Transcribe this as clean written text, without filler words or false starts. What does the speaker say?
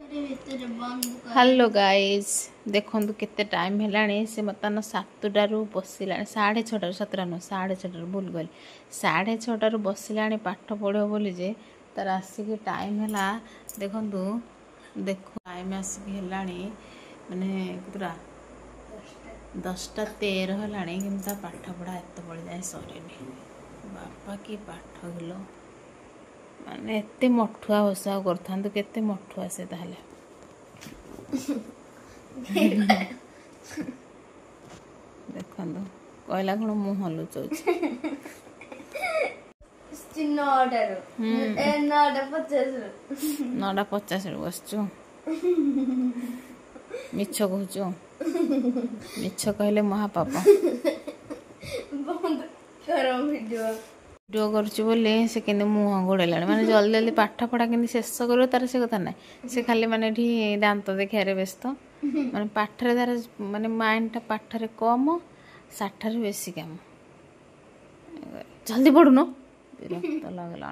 Hello guys देखो केते time है से मतलब 7टारू बसला 6:30 7टा नुह 6:30 भूल गली 6:30 बसला पाठ पढ़ो बोली जे तार आसिक टाइम है देखु देख टाइम आसिक है माने पूरा 10:13 है कि पाठ पढ़ा एत बड़ी जाए सरीनी बापा की पाठ गिलो माने एते मठुआ बसा करथांतु केते मठुआ से ताहले देखो कहला कौन मुँह हलुचाऊँ 9:50 बसचु मिछ कहचु मिछ कहले महापाप वीडियो करछु बोले से केने मुँह घोड़ेला माने जल्दी जल्दी पाठ पढ़ा के शेष कर तार से कथा ना से खाली माने दांत देखारे व्यस्त माने पाठरे तार माने माइंड पाठरे कम साठारे बेसी काम जल्दी पढ़ुन विरक्त लगला।